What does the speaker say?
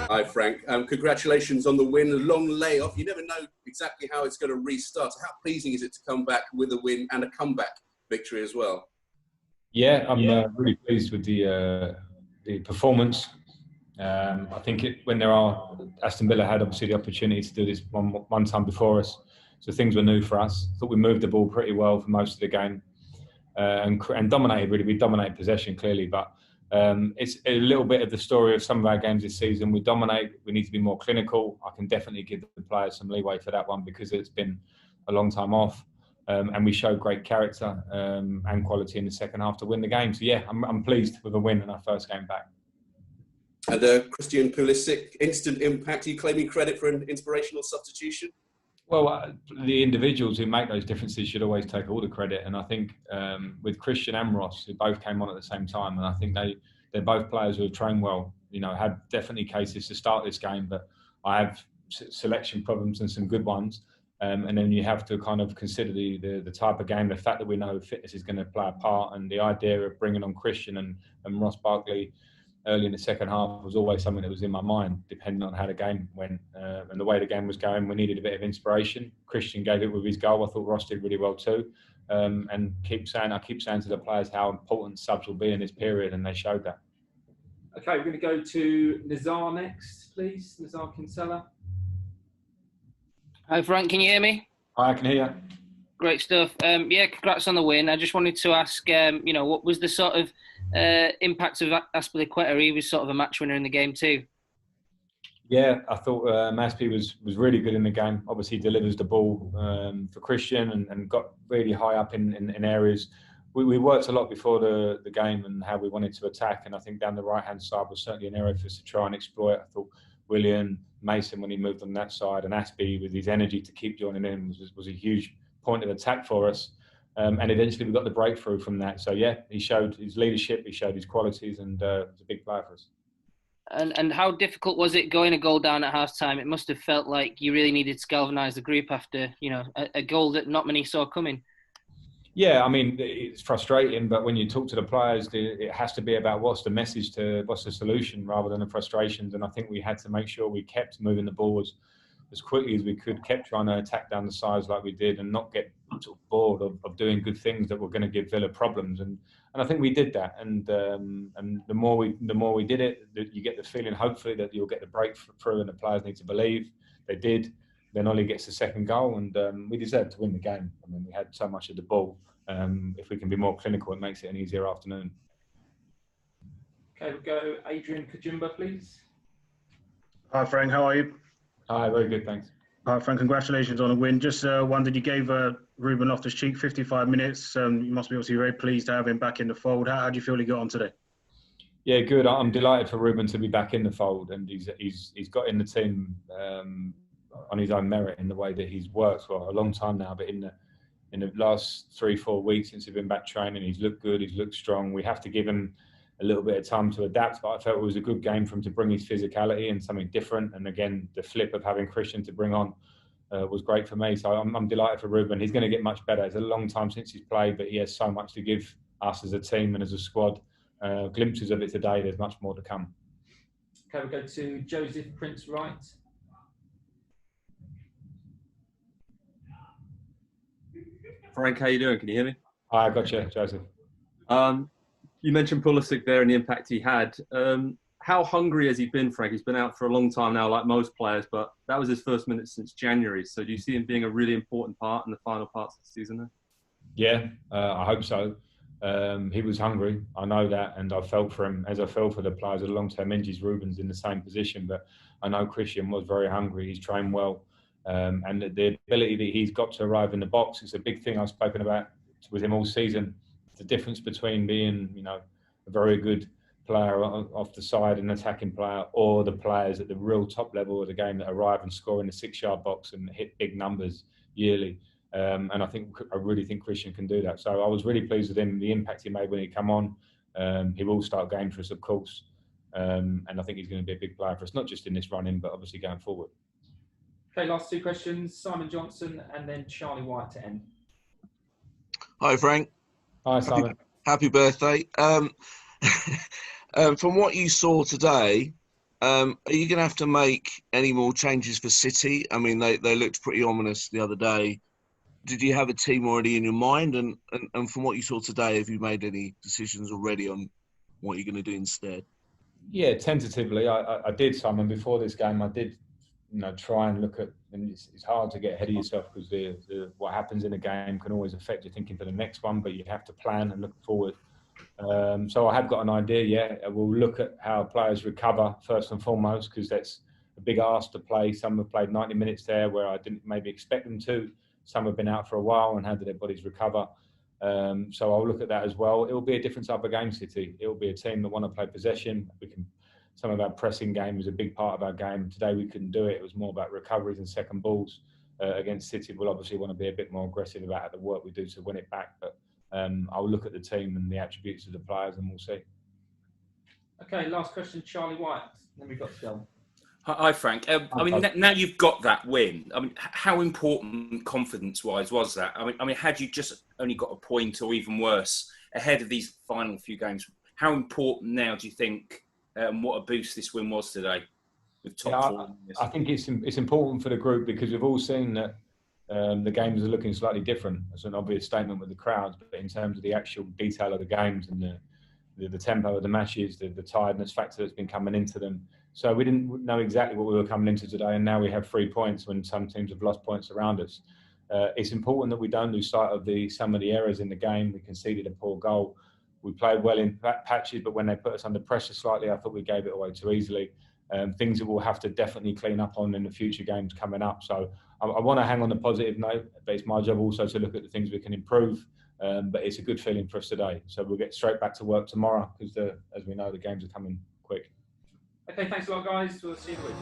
Hi, Frank. Congratulations on the win. A long layoff. You never know exactly how it's going to restart. So how pleasing is it to come back with a win and a comeback victory as well? Yeah, I'm really pleased with the performance. I think when Aston Villa had obviously the opportunity to do this one time before us, so things were new for us. I thought we moved the ball pretty well for most of the game and dominated. Really, we dominated possession clearly, but it's a little bit of the story of some of our games this season. We dominate. We need to be more clinical. I can definitely give the players some leeway for that one because it's been a long time off. And we showed great character and quality in the second half to win the game. So yeah, I'm pleased with a win in our first game back. And Christian Pulisic, instant impact. Are you claiming credit for an inspirational substitution? Well, the individuals who make those differences should always take all the credit. And I think with Christian and Ross, who both came on at the same time, and I think they're both players who have trained well. You know, had definitely cases to start this game, but I have selection problems and some good ones. And then you have to kind of consider the type of game, the fact that we know fitness is going to play a part, and the idea of bringing on Christian and Ross Barkley early in the second half was always something that was in my mind, depending on how the game went and the way the game was going. We needed a bit of inspiration. Christian gave it with his goal. I thought Ross did really well too. And I keep saying to the players how important subs will be in this period, and they showed that. Okay, we're going to go to Nazar next, please. Nazar Kinsella. Hi Frank, can you hear me? Hi, I can hear you. Great stuff. Yeah, congrats on the win. I just wanted to ask, what was the sort of impact of Azpilicueta? He was sort of a match winner in the game too. Yeah, I thought Maspi was really good in the game. Obviously, he delivers the ball for Christian and got really high up in areas. We worked a lot before the game and how we wanted to attack, and I think down the right-hand side was certainly an area for us to try and exploit. I thought Willian, Mason, when he moved on that side, and Aspie with his energy to keep joining in was a huge point of attack for us. And eventually we got the breakthrough from that. So yeah, he showed his leadership, he showed his qualities, and was a big player for us. And how difficult was it going a goal down at half time? It must have felt like you really needed to galvanise the group after, a goal that not many saw coming. Yeah, I mean, it's frustrating, but when you talk to the players, it has to be about what's the solution rather than the frustrations. And I think we had to make sure we kept moving the ball as quickly as we could, kept trying to attack down the sides like we did, and not get sort of bored of doing good things that were going to give Villa problems. And I think we did that. And the more we did it, you get the feeling, hopefully, that you'll get the breakthrough, and the players need to believe. They did. Then Ollie gets the second goal, and we deserved to win the game. I mean, we had so much of the ball. If we can be more clinical, it makes it an easier afternoon. Okay, we'll go Adrian Kajumba, please. Hi, Frank. How are you? Hi, very good, thanks. Hi, Frank. Congratulations on a win. Just wondered, you gave Ruben Loftus-Cheek 55 minutes. You must be obviously very pleased to have him back in the fold. How do you feel he got on today? Yeah, good. I'm delighted for Ruben to be back in the fold, and he's got in the team on his own merit in the way that he's worked for a long time now. But in the last 3-4 weeks since he's been back training, he's looked good. He's looked strong. We have to give him a little bit of time to adapt, but I felt it was a good game for him to bring his physicality and something different. And again, the flip of having Christian to bring on was great for me. So I'm delighted for Ruben. He's going to get much better. It's a long time since he's played, but he has so much to give us as a team and as a squad. Glimpses of it today. There's much more to come. Okay, we'll go to Joseph Prince Wright. Frank, how you doing? Can you hear me? Hi, I got you, Joseph. You mentioned Pulisic there and the impact he had. How hungry has he been, Frank? He's been out for a long time now, like most players, but that was his first minute since January. So do you see him being a really important part in the final parts of the season there? Yeah, I hope so. He was hungry. I know that, and I felt for him as I felt for the players with long-term injuries. Ruben's in the same position, but I know Christian was very hungry. He's trained well, and the ability that he's got to arrive in the box is a big thing I've spoken about with him all season. The difference between being, a very good player off the side, an attacking player, or the players at the real top level of the game that arrive and score in the 6-yard box and hit big numbers yearly. And I really think Christian can do that. So I was really pleased with him, the impact he made when he came on. He will start games for us, of course. And I think he's going to be a big player for us, not just in this run-in, but obviously going forward. Okay, last 2 questions. Simon Johnson and then Charlie White to end. Hi, Frank. Hi, Simon. Happy birthday. From what you saw today, Are you going to have to make any more changes for City? I mean, they looked pretty ominous the other day. Did you have a team already in your mind? And from what you saw today, have you made any decisions already on what you're going to do instead? Yeah, tentatively, I did some, and before this game, I did, try and look at. And it's hard to get ahead of yourself because what happens in a game can always affect your thinking for the next one. But you have to plan and look forward. So I have got an idea. Yeah, we'll look at how players recover first and foremost, because that's a big ask to play. Some have played 90 minutes there where I didn't maybe expect them to. Some have been out for a while, and how do their bodies recover? So I'll look at that as well. It will be a different type of game, City. It will be a team that want to play possession. Some of our pressing game is a big part of our game. Today we couldn't do it. It was more about recoveries and second balls. Against City, we'll obviously want to be a bit more aggressive about the work we do to win it back. But I'll look at the team and the attributes of the players, and we'll see. Okay, last question, Charlie White. Then we've got to go. Hi, Frank. I mean, now you've got that win. I mean, how important, confidence-wise, was that? I mean, had you just only got a point, or even worse, ahead of these final few games, how important now do you think? What a boost this win was today with top four. I think it's important for the group because we've all seen that the games are looking slightly different. It's an obvious statement with the crowds, but in terms of the actual detail of the games and the tempo of the matches, the tiredness factor that's been coming into them. So we didn't know exactly what we were coming into today, and now we have 3 points when some teams have lost points around us. It's important that we don't lose sight of some of the errors in the game. We conceded a poor goal. We played well in patches, but when they put us under pressure slightly, I thought we gave it away too easily. Things that we'll have to definitely clean up on in the future games coming up. So I want to hang on the positive note, but it's my job also to look at the things we can improve. But it's a good feeling for us today. So we'll get straight back to work tomorrow because, as we know, the games are coming quick. Okay, thanks a lot, guys. We'll see you in a week.